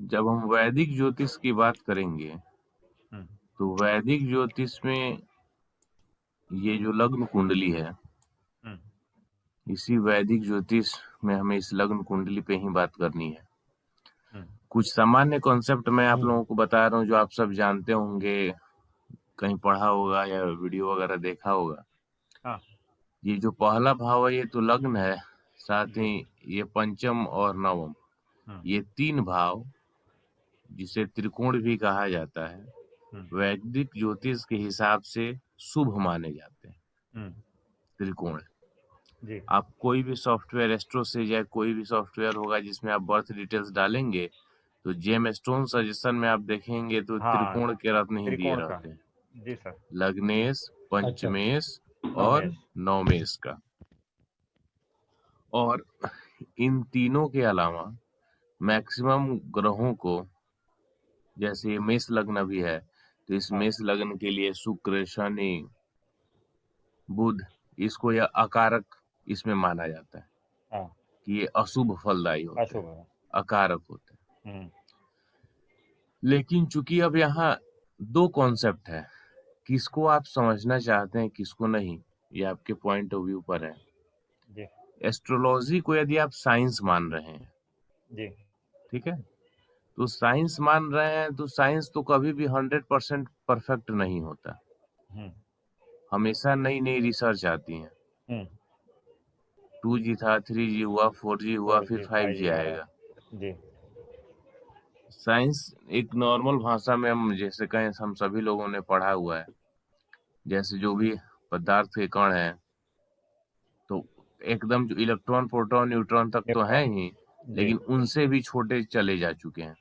जब हम वैदिक ज्योतिष की बात करेंगे हम्म, तो वैदिक ज्योतिष में ये जो लग्न कुंडली है, हम्म, इसी वैदिक ज्योतिष में हमें इस लग्न कुंडली पे ही बात करनी है। हम्म, कुछ सामान्य कॉन्सेप्ट मैं आप लोगों को बता रहा हूँ जो आप सब जानते होंगे, कहीं पढ़ा होगा या वीडियो वगैरह देखा होगा। हाँ ये जो पहला भाव है ये तो लग्न है, साथ जी। ही ये पंचम और नवम, हम्म, ये तीन भाव जिसे त्रिकोण भी कहा जाता है, हम्म, वैदिक ज्योतिष के हिसाब से शुभ माने जाते हैं। हम्म, त्रिकोण, जी। आप कोई भी सॉफ्टवेयर एस्ट्रो से या कोई भी सॉफ्टवेयर होगा जिसमें आप बर्थ डिटेल्स डालेंगे तो जेम स्टोन सजेशन में आप देखेंगे तो हाँ, त्रिकोण के रत्न ही दिए त्रिकोण का। रहते हैं, जी सर। लग्नेश, अच्छा। पंचमेश और नवमेश। नवमेश का। और इन तीनों के अलावा मैक्सिमम ग्रहों को, जैसे ये मेष लग्न भी है तो इस हाँ, मेष लग्न के लिए शुक्र, शनि, बुध, इसको यह अकारक इसमें माना जाता है हाँ, कि ये अशुभ फलदायी होते अशुभ हैं, है। अकारक होते हैं। हम्म, लेकिन चूंकि अब यहाँ दो कॉन्सेप्ट है, किसको आप समझना चाहते हैं किसको नहीं, ये आपके पॉइंट ऑफ व्यू पर है। जी। एस्ट्रोलॉजी को यदि आप साइंस मान रहे हैं, जी। ठीक है, तो साइंस मान रहे हैं तो साइंस तो कभी भी 100% परफेक्ट नहीं होता, हम्म, हमेशा नई नई रिसर्च आती है। हम्म, 2G था, 3G हुआ, 4G हुआ, फोर फिर जी 5G फाइव आ रहा आएगा। है। जी। साइंस एक नॉर्मल भाषा में हम जैसे कहें, हम सभी लोगों ने पढ़ा हुआ है, जैसे जो भी पदार्थ के कण है तो एकदम जो इलेक्ट्रॉन, प्रोटॉन, न्यूट्रॉन तक तो है न्यूट्रॉन। ही, जी। लेकिन उनसे भी छोटे चले जा चुके हैं।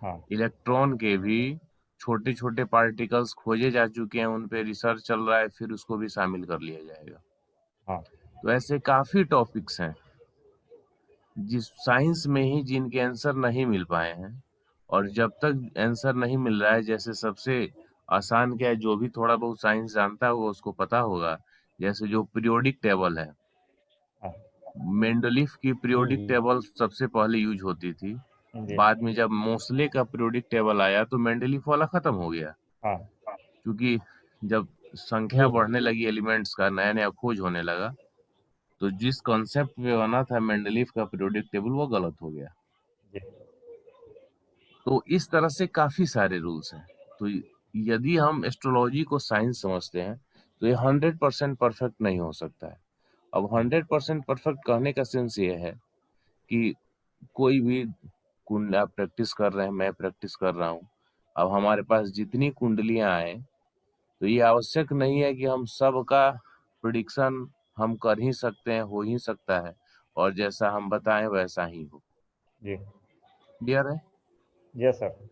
हाँ। इलेक्ट्रॉन के भी छोटे छोटे पार्टिकल्स खोजे जा चुके हैं, उन पे रिसर्च चल रहा है, फिर उसको भी शामिल कर लिया जाएगा। हाँ। तो ऐसे काफी टॉपिक्स हैं जिस साइंस में ही जिनके आंसर नहीं मिल पाए हैं, और जब तक आंसर नहीं मिल रहा है, जैसे सबसे आसान क्या है, जो भी थोड़ा बहुत साइंस जानता होगा उसको पता होगा, जैसे जो पीरियोडिक टेबल है, हाँ। मेंडलीफ की पीरियोडिक हम्म। टेबल सबसे पहले यूज होती थी। जी। बाद में जब मोस्ले का पीरियोडिक टेबल आया तो मेंडलीफ वाला खत्म हो गया, हाँ। क्योंकि जब संख्या हम्म। बढ़ने लगी एलिमेंट्स का, नया नया खोज होने लगा, तो जिस कॉन्सेप्ट पे बना था मेंडलीफ का पीरियोडिक टेबल वो गलत हो गया। जी। तो इस तरह से काफी सारे रूल्स हैं। तो यदि हम एस्ट्रोलॉजी को साइंस समझते हैं तो ये 100% परफेक्ट नहीं हो सकता है। अब हम्म, 100% परफेक्ट कहने का सेंस ये है कि कोई भी कुंडली आप प्रैक्टिस कर रहे हैं, मैं प्रैक्टिस कर रहा हूँ, अब हमारे पास जितनी कुंडलियां आए तो ये आवश्यक नहीं है कि हम सबका प्रिडिक्शन हम कर ही सकते हैं, हो ही सकता है, और जैसा हम बताएं वैसा ही हो। जी। क्लियर है? Yes sir.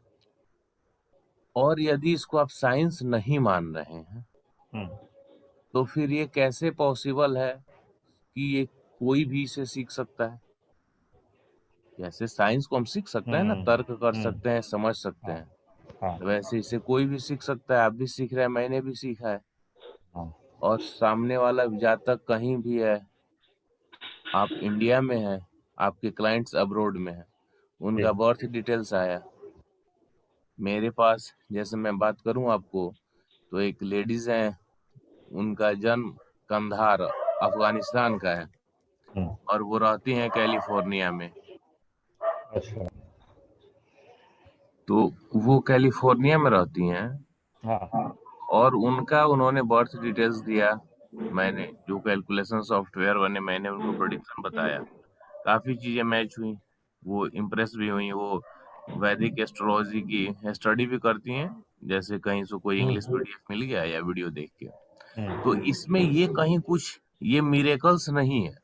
और यदि इसको आप साइंस नहीं मान रहे हैं हम्म, तो फिर ये कैसे पॉसिबल है कि ये कोई भी इसे सीख सकता है? जैसे साइंस को हम सीख सकते हैं ना, हम्म, तर्क कर हम्म, सकते हैं, समझ सकते हाँ। हैं, हाँ। तो वैसे इसे कोई भी सीख सकता है। आप भी सीख रहे हैं, मैंने भी सीखा है, हाँ। और सामने वाला जातक कहीं भी है, आप इंडिया में हैं, आपके क्लाइंट्स अब्रोड में हैं, जी। उनका बर्थ डिटेल्स आया मेरे पास, जैसे मैं बात करूं आपको, तो एक लेडीज हैं, उनका जन्म कंधार, अफगानिस्तान का है, हम्म, और वो रहती हैं कैलिफोर्निया में। अच्छा। तो वो कैलिफोर्निया में रहती हैं, हाँ। और उनका उन्होंने बर्थ डिटेल्स दिया, मैंने जो कैलकुलेशन सॉफ्टवेयर बने मैंने उनको प्रेडिक्शन बताया, काफी चीजें मैच हुई, वो इम्प्रेस भी हुई। वो वैदिक एस्ट्रोलॉजी की स्टडी भी करती हैं, जैसे कहीं से कोई इंग्लिश हम्म। पीडीएफ मिल गया या वीडियो देख के। तो हम्म, इसमें ये कहीं कुछ ये मिरेकल्स नहीं है,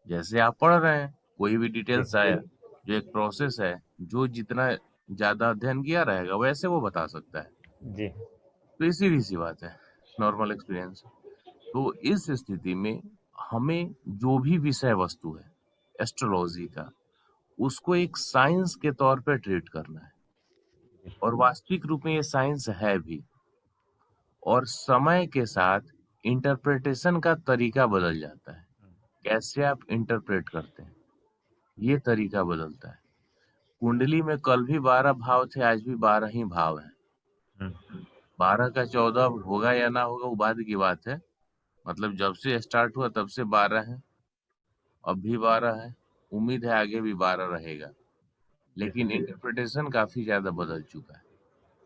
जैसे आप पढ़ रहे हैं, कोई भी जी। डिटेल्स आया, जो एक प्रोसेस है, जो जितना ज्यादा अध्ययन किया रहेगा वैसे वो बता सकता है। जी। तो ये सीधी सी बात है, नॉर्मल एक्सपीरियंस। तो इस स्थिति में हमें जो भी विषय वस्तु है एस्ट्रोलॉजी का, उसको एक साइंस के तौर पे ट्रीट करना है, और वास्तविक रूप में ये साइंस है भी। और समय के साथ इंटरप्रिटेशन का तरीका बदल जाता है, कैसे आप इंटरप्रेट करते हैं ये तरीका बदलता है। कुंडली में कल भी 12 भाव थे, आज भी 12 ही भाव हैं। हम्म, 12 का 14 होगा या ना होगा वो बाद की बात है। मतलब जब से स्टार्ट हुआ तब से 12 है, अब भी 12 है, उम्मीद है आगे भी 12 रहेगा। लेकिन इंटरप्रिटेशन काफी ज्यादा बदल चुका है।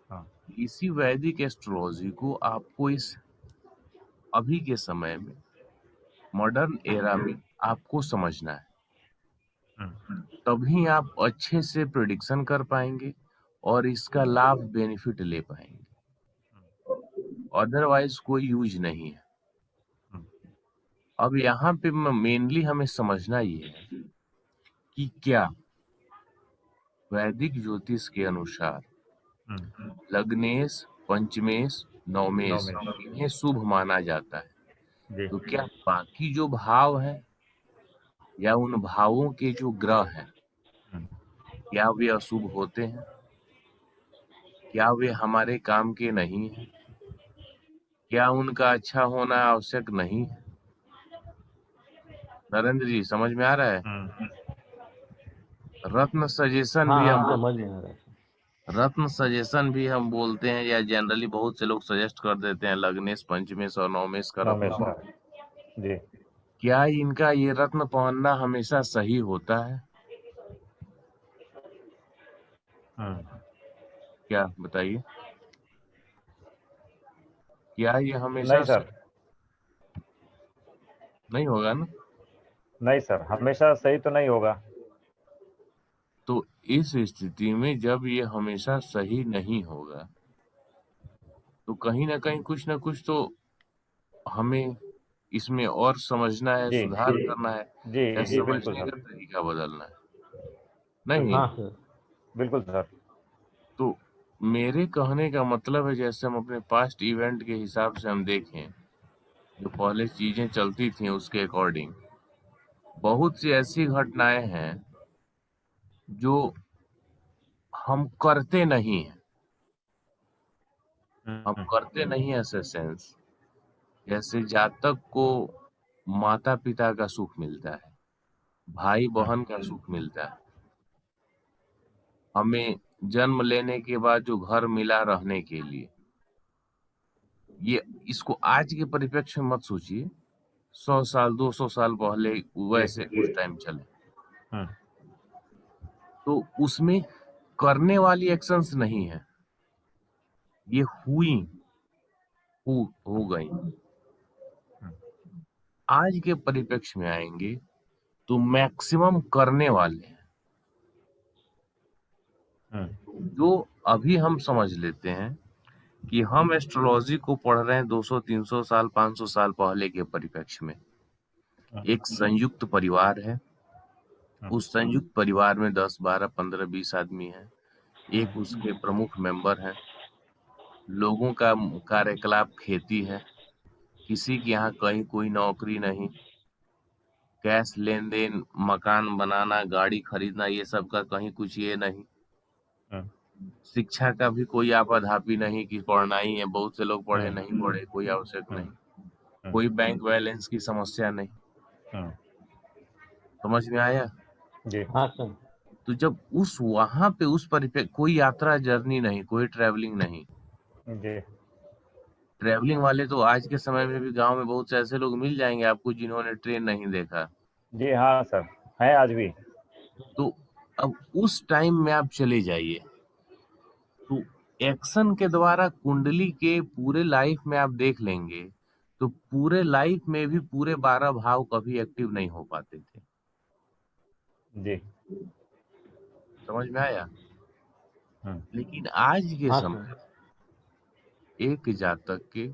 हाँ, इसी वैदिक एस्ट्रोलॉजी को आपको इस अभी के समय में, मॉडर्न एरा में आपको समझना है। हम्म, तभी आप अच्छे से प्रिडिक्शन कर पाएंगे और इसका लाभ बेनिफिट ले पाएंगे। अदरवाइज कोई यूज नहीं है। हम्म, अब यहाँ पे मेनली हमें समझना ये है कि क्या वैदिक ज्योतिष के अनुसार हम्म, लग्नेश, पंचमेश, नवमेश नौमेश, इन्हें शुभ माना जाता है। जी, तो क्या बाकी जो भाव हैं या उन भावों के जो ग्रह हैं, हम्म, क्या वे अशुभ होते हैं? क्या वे हमारे काम के नहीं हैं? क्या उनका अच्छा होना आवश्यक नहीं है? नरेंद्र जी समझ में आ रहा है? हम्म, रत्न सजेशन हाँ भी हाँ हम समझ में आ रहा है। रत्न सजेशन भी हम बोलते हैं, या जनरली बहुत से लोग सजेस्ट कर देते हैं लग्नेश, पंचमेश और नवमेश का रत्न नौमेश का, पहनो। जी, क्या इनका ये रत्न पहनना हमेशा सही होता है? हम्म, क्या बताइए, क्या ये हमेशा नहीं सर, नहीं होगा ना? नहीं सर, हमेशा सही तो नहीं होगा। तो इस स्थिति में जब ये हमेशा सही नहीं होगा, तो कहीं ना कुछ तो हमें इसमें और समझना है, जी, सुधार करना है, जी, या जी, बिल्कुल समझने सर, का तरीका बदलना है। नहीं, हाँ सर। बिल्कुल सर, तो मेरे कहने का मतलब है, जैसे हम अपने पास्ट इवेंट के हिसाब से हम देखें, जो पहले चीजें चलती थी उसके अकॉर्डिंग, बहुत सी ऐसी घटनाएं हैं जो हम करते नहीं हैं। हम हम्म, करते नहीं ऐसे सेंस, जैसे जातक को माता पिता का सुख मिलता है, भाई हम्म, बहन का सुख मिलता है, हमें जन्म लेने के बाद जो घर मिला रहने के लिए, ये इसको आज के परिप्रेक्ष्य में मत सोचिए, 100 साल 200 साल पहले जी, वैसे उस टाइम चले, हम्म, तो उसमें करने वाली एक्शंस नहीं है, ये हुई, हो गई। हम्म, आज के परिप्रेक्ष्य में आएंगे तो मैक्सिमम करने वाले हैं। हम्म, जो अभी हम समझ लेते हैं कि हम एस्ट्रोलॉजी को पढ़ रहे हैं 200 300 साल 500 साल पहले के परिप्रेक्ष्य में। एक संयुक्त परिवार है, उस संयुक्त परिवार में 10 12 15 20 आदमी हैं, एक उसके प्रमुख मेंबर हैं, लोगों का कार्यकलाप खेती है, किसी के यहाँ कहीं कोई नौकरी नहीं, कैश लेन देन, मकान बनाना, गाड़ी खरीदना, ये सब का कहीं कुछ ये नहीं, हम्म, शिक्षा का भी कोई आपाधापी नहीं कि पढ़ना ही है, बहुत से लोग पढ़े हम्म, नहीं पढ़े कोई आवश्यक हम्म, नहीं, हम्म, कोई बैंक बैलेंस की समस्या नहीं। हम्म, समझ में आया? जी, हाँ सर। तो जब उस वहां पे उस परिप्रेक्ष्य, कोई यात्रा जर्नी नहीं, कोई ट्रैवलिंग नहीं। जी, ट्रैवलिंग वाले तो आज के समय में भी गांव में बहुत से ऐसे लोग मिल जाएंगे आपको जिन्होंने ट्रेन नहीं देखा। जी, हाँ सर, है आज भी, तो अब उस टाइम में आप चले जाइए, तो एक्शन के द्वारा कुंडली के पूरे लाइफ में आप देख लेंगे, तो पूरे लाइफ में भी पूरे 12 भाव कभी एक्टिव नहीं हो पाते थे। जी, समझ में आया? हम्म, लेकिन आज के हाँ समय सर। एक जातक के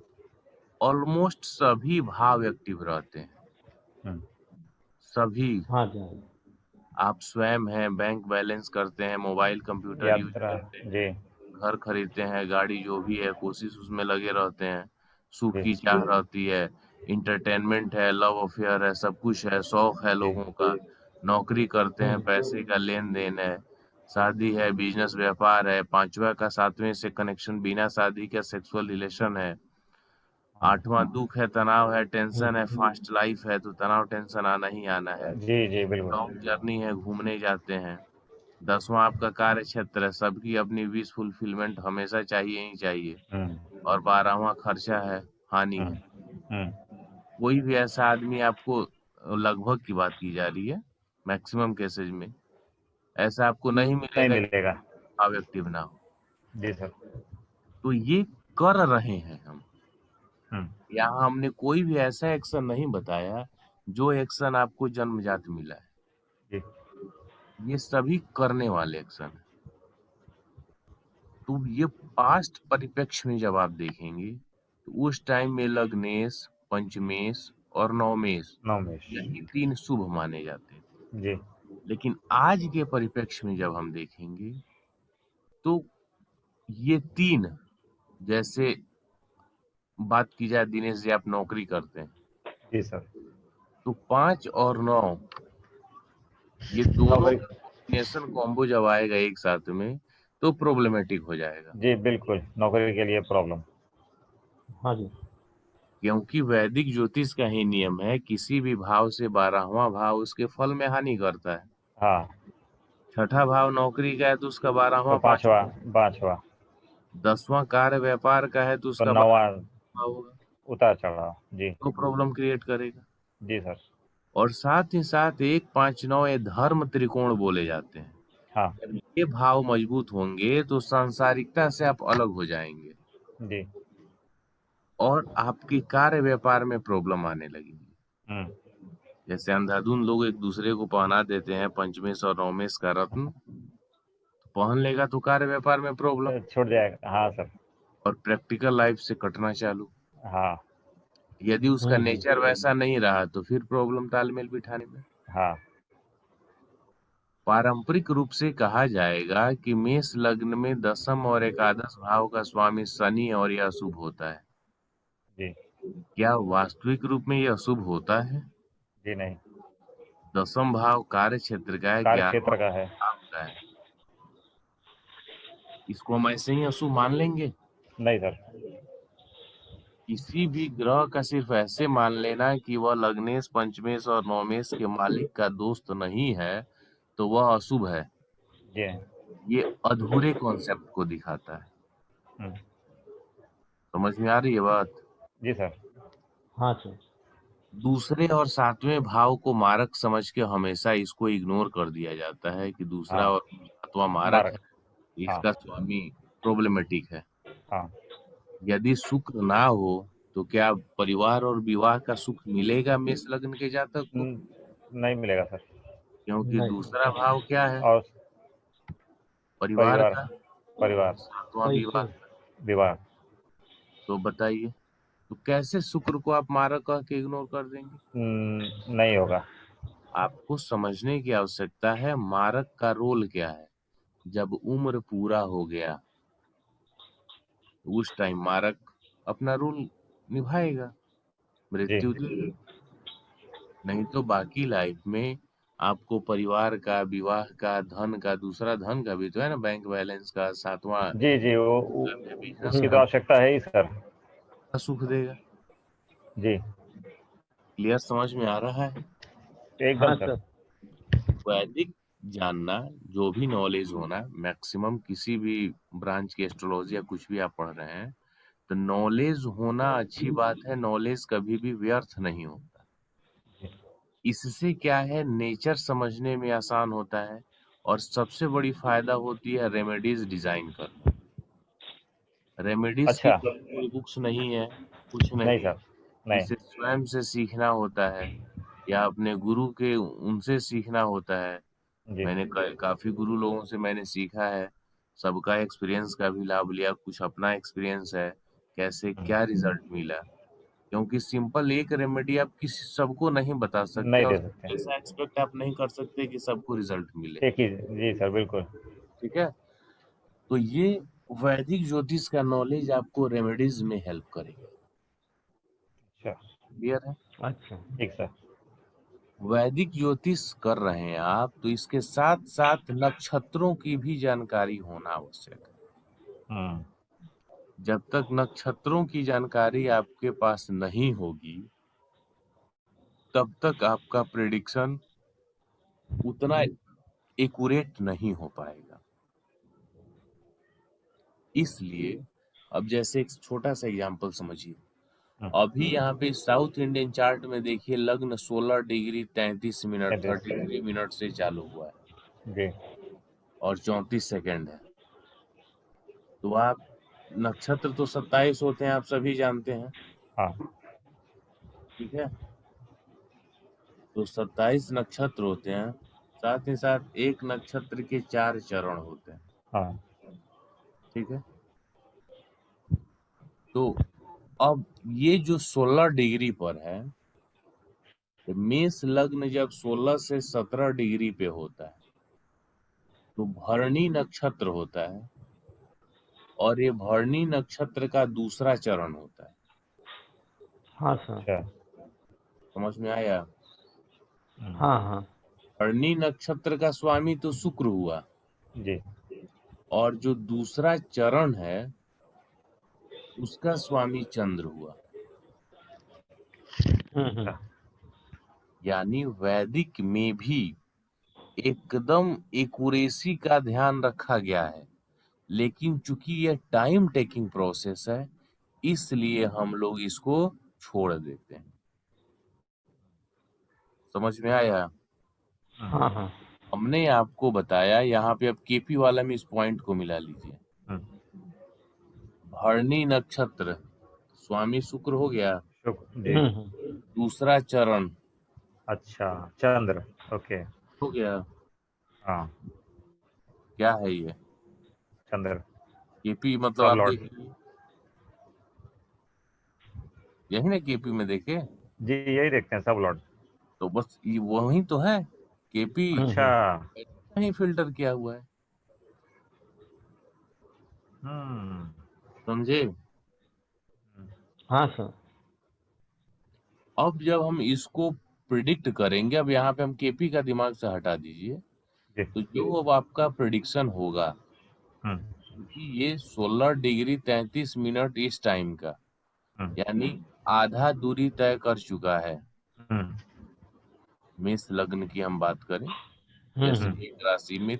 ऑलमोस्ट सभी भाव एक्टिव रहते हैं, हम्म, सभी। हाँ जी, हाँ जी। आप स्वयं हैं, बैंक बैलेंस करते हैं, मोबाइल कंप्यूटर यूज यात्रा, करते हैं, जी, घर खरीदते हैं, गाड़ी जो भी है कोशिश उसमें लगे रहते हैं, सुख जी, की चाह रहती है, इंटरटेनमेंट है, लव अफेयर है, सब कुछ है, शौक है जी, लोगों का, नौकरी करते हैं, हम्म, पैसे का लेन देन है, शादी है, बिजनेस व्यापार है, पांचवा का सातवें से कनेक्शन, बिना शादी का सेक्सुअल रिलेशन है, हाँ, आठवां दुख है, तनाव है, टेंशन है, हम्म, फास्ट लाइफ है, तो तनाव टेंशन आना ही आना है, जी, जी, बिल्कुल, लॉन्ग जर्नी है, घूमने जाते हैं, 10वां आपका कार्य क्षेत्र है, सबकी अपनी विश फुलफिलमेंट हमेशा चाहिए ही चाहिए, और 12वां खर्चा है, हानि है। कोई भी ऐसा आदमी आपको, लगभग की बात की जा रही है, मैक्सिमम केसेज में ऐसा आपको नहीं नहीं मिलेगा कि मिलेगा। भाव एक्टिव ना हो। जी सर। तो ये कर रहे हैं हम। हम्म, यहाँ हमने कोई भी ऐसा एक्शन नहीं बताया जो एक्शन आपको जन्मजात मिला है, जी ये सभी करने वाले एक्शन है। तो ये पास्ट परिप्रेक्ष्य में जब आप देखेंगे तो उस टाइम में लग्नेश, पंचमेश और नवमेश नवमेश। यही 3 शुभ माने जाते थे। जी लेकिन आज के परिप्रेक्ष्य में जब हम देखेंगे तो ये 3, जैसे बात की जाए दिनेश जी आप नौकरी करते हैं, जी सर। तो 5 और 9 ये दोनों नौकरी। का कॉम्बिनेशन कॉम्बो जब आएगा एक साथ में तो प्रॉब्लमेटिक हो जाएगा। जी बिल्कुल, नौकरी के लिए प्रॉब्लम। हाँ जी। क्योंकि वैदिक ज्योतिष का ही नियम है, किसी भी भाव से 12वां भाव उसके फल में हानि करता है। हाँ, 6ठा भाव नौकरी का है तो उसका तो 12वां पांचवा 5वां, पांचवा 10वां कार्य व्यापार का है तो तो उसका नवा 12वां होगा, उतार चढ़ाव। जी तो प्रॉब्लम क्रिएट करेगा। जी सर। और साथ ही साथ 1 5 9 ये धर्म त्रिकोण बोले जाते हैं। हाँ जब ये भाव मजबूत होंगे तो सांसारिकता से आप अलग हो जाएंगे जी। और आपकी कार्य व्यापार में प्रॉब्लम आने लगेगी। हम्म, जैसे अंधाधुन लोग एक दूसरे को पहना देते हैं पंचमेश और नवमेश का रत्न, तो पहन लेगा तो कार्य व्यापार में प्रॉब्लम, छूट जाएगा। हाँ सर। और प्रैक्टिकल लाइफ से कटना चालू। हाँ यदि उसका नेचर वैसा नहीं रहा तो फिर प्रॉब्लम तालमेल बिठाने में। हाँ। पारंपरिक रूप से कहा जाएगा कि मेष लग्न में 10म और एकादश भाव का स्वामी शनि और यह अशुभ होता है। जी क्या वास्तविक रूप में यह अशुभ होता है? जी नहीं, 10म भाव कार्य क्षेत्र का है, कार्य 11वां क्षेत्र का है। भाव का है, इसको हम ऐसे ही अशुभ मान लेंगे? नहीं सर। किसी भी ग्रह का सिर्फ ऐसे मान लेना कि वह लग्नेश, पंचमेश और नवमेश के मालिक का दोस्त नहीं है तो वह अशुभ है, जी नहीं। ये अधूरे कॉन्सेप्ट को दिखाता है। हम्म, समझ में आ रही है बात? जी सर। हाँ सर। दूसरे और 7वें भाव को मारक समझ के हमेशा इसको इग्नोर कर दिया जाता है कि दूसरा हाँ, और 7वां मारक है, मार्क। हाँ इसका स्वामी प्रॉब्लमेटिक है। हाँ। यदि शुक्र ना हो तो क्या परिवार और विवाह का सुख मिलेगा मेष लग्न के जातक को? नहीं मिलेगा सर। क्योंकि नहीं। दूसरा भाव क्या है? और परिवार परिवार, का, परिवार, 7वां सही विवाह। सही। विवाह। तो बताइए, तो कैसे शुक्र को आप मारक कह के इग्नोर कर देंगे? नहीं होगा। आपको समझने की आवश्यकता है मारक का रोल क्या है। जब उम्र पूरा हो गया उस टाइम मारक अपना रोल निभाएगा, जी मृत्यु देगा। नहीं तो बाकी लाइफ में आपको परिवार का, विवाह का, धन का, दूसरा धन का भी तो है ना, बैंक बैलेंस का, 7वां जी जी, बिजनेस उसकी तो का आवश्यकता है ही सर। सुख देगा। जी क्लियर समझ में आ रहा है? एकदम हाँ सर। सर। वैदिक जानना, जो भी नॉलेज होना, मैक्सिमम किसी भी ब्रांच की एस्ट्रोलॉजी या कुछ भी आप पढ़ रहे हैं, तो नॉलेज होना अच्छी बात है, नॉलेज कभी भी व्यर्थ नहीं होता। इससे क्या है, नेचर समझने में आसान होता है और सबसे बड़ी फायदा होती है रेमेडीज डिजाइन करना। रेमेडीज की अच्छा। कोई बुक्स नहीं है, कुछ नहीं नहीं, सर। नहीं। इसे स्वयं से सीखना होता है या अपने गुरु के उनसे सीखना होता है। जी मैंने काफी गुरु लोगों से मैंने सीखा है, सबका एक्सपीरियंस का भी लाभ लिया, कुछ अपना एक्सपीरियंस है, कैसे क्या रिजल्ट मिला। क्योंकि सिंपल एक रेमेडी आप किसी सबको नहीं बता सकते नहीं और दे सकते। ऐसा एक्सपेक्ट आप नहीं कर सकते कि सबको रिजल्ट मिले। एक ही। जी सर बिल्कुल। ठीक है, तो ये वैदिक ज्योतिष का नॉलेज आपको रेमेडीज में हेल्प करेगा। अच्छा। क्लियर है? अच्छा। ठीक सर। वैदिक ज्योतिष कर रहे हैं आप तो इसके साथ साथ नक्षत्रों की भी जानकारी होना आवश्यक है। हम्म, जब तक नक्षत्रों की जानकारी आपके पास नहीं होगी तब तक आपका प्रेडिक्शन उतना एक्यूरेट नहीं हो पाएगा। इसलिए अब जैसे एक छोटा सा एग्जांपल समझिए, अभी यहाँ पे साउथ इंडियन चार्ट में देखिए लग्न 16 डिग्री 33 मिनट 33 मिनट से चालू हुआ है जी और 34 सेकंड है। तो आप नक्षत्र तो 27 होते हैं, आप सभी जानते हैं। हाँ ठीक है, तो 27 नक्षत्र होते हैं, साथ ही साथ एक नक्षत्र के 4 चरण होते हैं। हाँ ठीक है, तो अब ये जो 16 डिग्री पर है, तो मेष लग्न जब 16 से 17 डिग्री पे होता है तो भरणी नक्षत्र होता है, और ये भरणी नक्षत्र का दूसरा चरण होता है। हाँ सर। अच्छा समझ में आया? हाँ हाँ भरणी नक्षत्र का स्वामी तो शुक्र हुआ, जी और जो दूसरा चरण है उसका स्वामी चंद्र हुआ। हम्म। यानी वैदिक में भी एकदम एक्यूरेसी का ध्यान रखा गया है, लेकिन चूंकि यह टाइम टेकिंग प्रोसेस है इसलिए हम लोग इसको छोड़ देते हैं। समझ में आया? हाँ हाँ हमने आपको बताया, यहाँ पे अब केपी वाला में इस पॉइंट को मिला लीजिए। भरणी नक्षत्र स्वामी शुक्र हो गया, शुक्र जी दूसरा चरण अच्छा चंद्र ओके हो गया। हाँ क्या है ये? चंद्र केपी मतलब सब आप लॉर्ड देखिए, यही ना केपी में देखे, जी यही देखते हैं सब लॉर्ड। तो बस ये वही तो है। केपी अच्छा ही फिल्टर किया हुआ है, हम्म समझे? हाँ सर। अब जब हम इसको प्रिडिक्ट करेंगे, अब यहाँ पे हम केपी का दिमाग से हटा दीजिए, जी तो जो अब आपका प्रिडिक्शन होगा, क्योंकि ये 16 डिग्री 33 मिनट इस टाइम का, यानी आधा दूरी तय कर चुका है। मेष लग्न की हम बात करें, जैसे एक राशि में,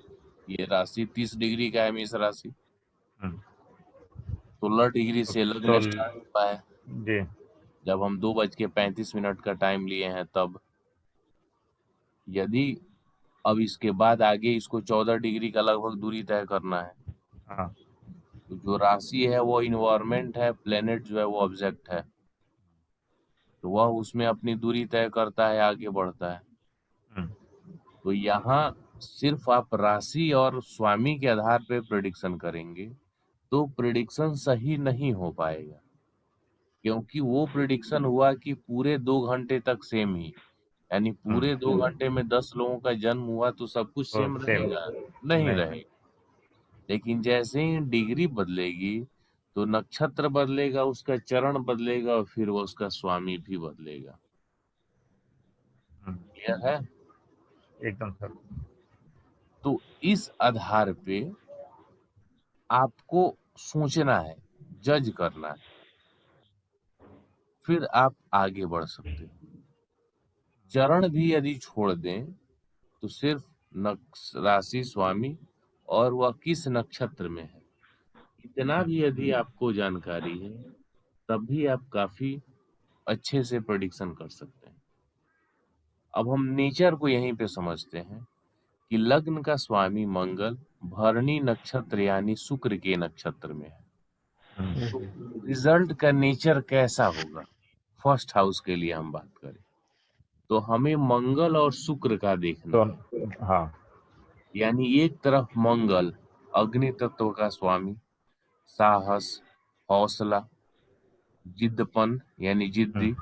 ये राशि 30 डिग्री का है, मेष राशि 16 डिग्री से लग्न स्टार्ट हुआ है। जी जब हम 2:35 का टाइम लिए हैं, तब यदि अब इसके बाद आगे इसको 14 डिग्री का लगभग दूरी तय करना है, हाँ तो जो राशि है वो इन्वायरमेंट है, प्लेनेट जो है वो ऑब्जेक्ट है, तो वह उसमें अपनी दूरी तय करता है, आगे बढ़ता है। तो यहाँ सिर्फ आप राशि और स्वामी के आधार पे प्रेडिक्शन करेंगे तो प्रेडिक्शन सही नहीं हो पाएगा, क्योंकि वो प्रेडिक्शन हुआ कि पूरे 2 घंटे तक सेम ही, यानी पूरे 2 घंटे में 10 लोगों का जन्म हुआ तो सब कुछ सेम रहेगा? नहीं रहेगा। लेकिन जैसे ही डिग्री बदलेगी तो नक्षत्र बदलेगा, उसका चरण बदलेगा, और फिर वो उसका स्वामी भी बदलेगा। क्लियर है? एकदम सर तो इस आधार पे आपको सोचना है, जज करना है, फिर आप आगे बढ़ सकते हैं। चरण भी यदि छोड़ दें तो सिर्फ राशि, स्वामी और वह किस नक्षत्र में है, इतना भी यदि आपको जानकारी है, तब भी आप काफी अच्छे से प्रेडिक्शन कर सकते हैं। अब हम नेचर को यहीं पे समझते हैं कि लग्न का स्वामी मंगल भरणी नक्षत्र यानी शुक्र के नक्षत्र में है, तो रिजल्ट का नेचर कैसा होगा? फर्स्ट हाउस के लिए हम बात करें तो हमें मंगल और शुक्र का देखना तो है। हाँ यानी एक तरफ मंगल अग्नि तत्व का स्वामी, साहस, हौसला, जिद्दपन यानी जिद्दी,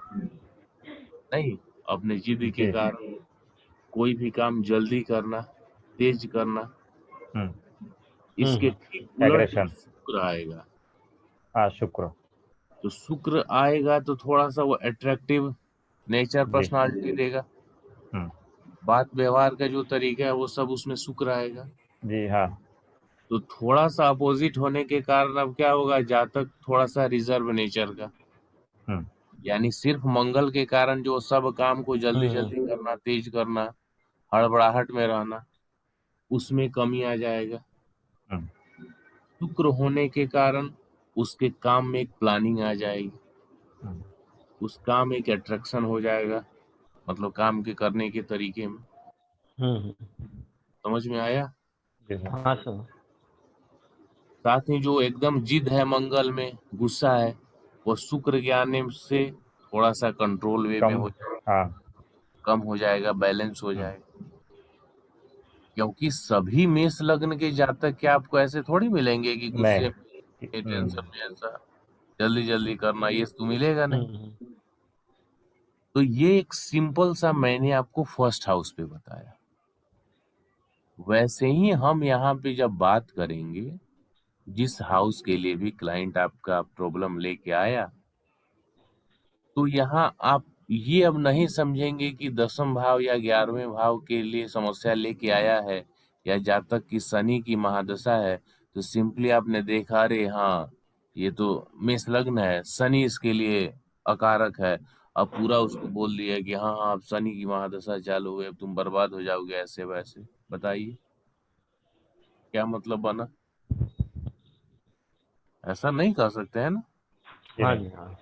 नहीं, अपने जिद के जी कारण कोई भी काम जल्दी करना, तेज करना, इसके ठीक उलट एग्रेशन शुक्र आएगा। हाँ शुक्र तो शुक्र आएगा तो थोड़ा सा वो अट्रैक्टिव नेचर, जी पर्सनालिटी देगा, बात व्यवहार का जो तरीका है वो सब उसमें शुक्र आएगा। जी हाँ तो थोड़ा सा अपोजिट होने के कारण अब क्या होगा, जातक थोड़ा सा रिजर्व नेचर का, यानी सिर्फ मंगल के कारण जो सब काम को जल्दी जल्दी करना, तेज करना, हड़बड़ाहट में रहना, उसमें कमी आ जाएगा। हम्म, शुक्र होने के कारण उसके काम में एक प्लानिंग आ जाएगी, हम्म, उस काम एक अट्रैक्शन हो जाएगा, मतलब काम के करने के तरीके में। हम्म, समझ में आया? जी सर। हाँ सर। साथ ही जो एकदम जिद है मंगल में, गुस्सा है, वो शुक्र के आने से थोड़ा सा कंट्रोल वे में कम। हो जाएगा, हाँ। कम हो जाएगा, बैलेंस हो हम्म, जाएगा। क्योंकि सभी मेष लग्न के जातक क्या आपको ऐसे थोड़ी मिलेंगे कि गुस्से नहीं। में, ये टेंशन में, ऐसा जल्दी जल्दी करना, ये तो मिलेगा नहीं। तो ये एक सिंपल सा मैंने आपको फर्स्ट हाउस पे बताया। वैसे ही हम यहाँ पे जब बात करेंगे, जिस हाउस के लिए भी क्लाइंट आपका प्रॉब्लम लेके आया, तो यहाँ आप ये अब नहीं समझेंगे कि 10वें भाव या 11वें भाव के लिए समस्या लेके आया है, या जातक की शनि की महादशा है, तो सिंपली आपने देखा, अरे हाँ ये तो मेष लग्न है, शनि इसके लिए अकारक है, अब पूरा उसको बोल दिया कि हाँ हाँ अब शनि की महादशा चालू हुई, अब तुम बर्बाद हो जाओगे ऐसे वैसे। बताइए क्या मतलब बना? ऐसा नहीं कर सकते हैं ना, जी हाँ नहीं। जी हाँ।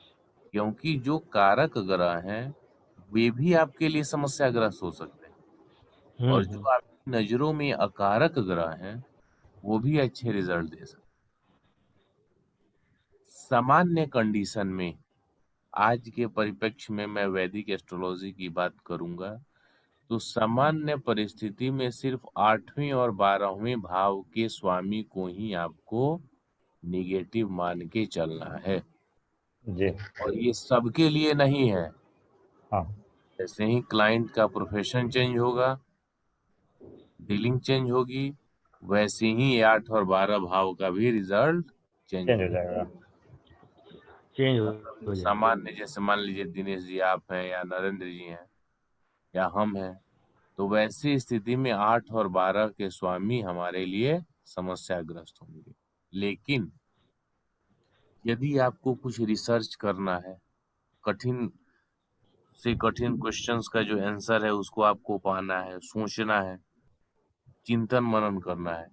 क्योंकि जो कारक ग्रह हैं वे भी आपके लिए समस्याग्रस्त हो सकते हैं, और जो आपकी नजरों में अकारक ग्रह हैं वो भी अच्छे रिजल्ट दे सकते हैं। सामान्य कंडीशन में आज के परिप्रेक्ष्य में मैं वैदिक एस्ट्रोलॉजी की बात करूंगा, तो सामान्य परिस्थिति में सिर्फ 8वें और 12वें भाव के स्वामी को ही आपको निगेटिव मान के चलना है, जी। और ये सबके लिए नहीं है। हाँ। जैसे ही क्लाइंट का प्रोफेशन चेंज होगा, डीलिंग चेंज होगी, वैसे ही 8 और 12 भाव का भी रिजल्ट चेंज चेंज हो हो जाएगा। जाएगा। चेंज मतलब हो जाएगा। सामान्य, जैसे मान लीजिए दिनेश जी आप हैं, या नरेंद्र जी हैं, या हम हैं, तो वैसी स्थिति में 8 और 12 के स्वामी हमारे लिए समस्याग्रस्त होंगे। लेकिन यदि आपको कुछ रिसर्च करना है, कठिन से कठिन क्वेश्चंस का जो आंसर है उसको आपको पाना है, सोचना है, चिंतन मनन करना है,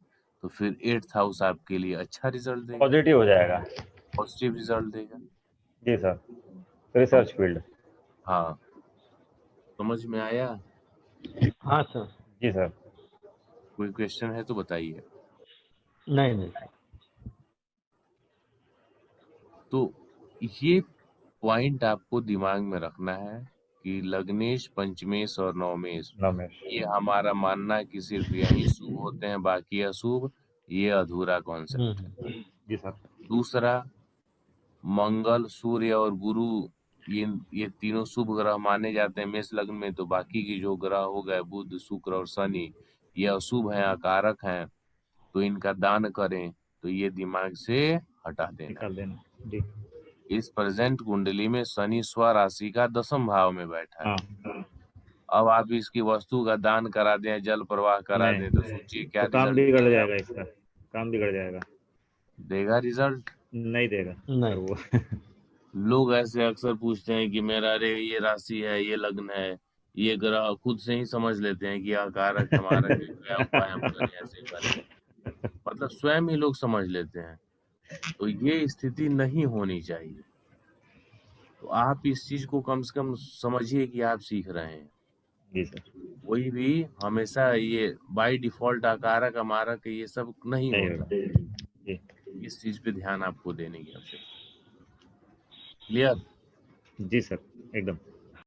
तो फिर 8th हाउस आपके लिए अच्छा रिजल्ट देगा, पॉजिटिव हो जाएगा। पॉजिटिव रिजल्ट देगा। जी सर। सम, रिसर्च फील्ड। हाँ, समझ में आया? हाँ सर। जी सर। कोई क्वेश्चन है तो बताइए। नहीं नहीं सर। तो ये पॉइंट आपको दिमाग में रखना है कि लग्नेश, पंचमेश और नवमेश, नमेश। ये हमारा मानना है कि सिर्फ यही शुभ होते हैं, बाकी अशुभ, ये अधूरा कॉन्सेप्ट है। जी सर। दूसरा, मंगल, सूर्य और गुरु, ये तीनों शुभ ग्रह माने जाते हैं मेष लग्न में, तो बाकी की जो ग्रह हो गए बुध, शुक्र और शनि, ये अशुभ हैं, अकारक हैं, तो इनका दान करें, तो ये दिमाग से हटा देना। निकाल देना। जी। इस प्रेजेंट कुंडली में शनि स्वराशि का 10वें भाव में बैठा है। हाँ। अब आप इसकी वस्तु का दान करा दें, जल प्रवाह करा दें, तो सोचिए क्या तो काम रिजल्ट बिगड़ देगा। जाएगा इसका। काम बिगड़ जाएगा। देगा रिजल्ट? नहीं देगा नहीं। सर वो। लोग ऐसे अक्सर पूछते हैं कि मेरा, अरे ये राशि है, ये लग्न है, ये ग्रह, खुद से ही समझ लेते हैं कि कारक हमारा क्या उपाय हम करें, ऐसे करें, मतलब स्वयं ही लोग समझ लेते हैं। तो ये स्थिति नहीं होनी चाहिए। तो आप इस चीज को कम से कम समझिए कि आप सीख रहे हैं। जी सर। कोई भी हमेशा ये बाय डिफॉल्ट अकारक अमारक ये सब नहीं नहीं होता। होगा। जी। इस चीज पे ध्यान आपको देने की आवश्यकता। क्लियर? जी सर। एकदम।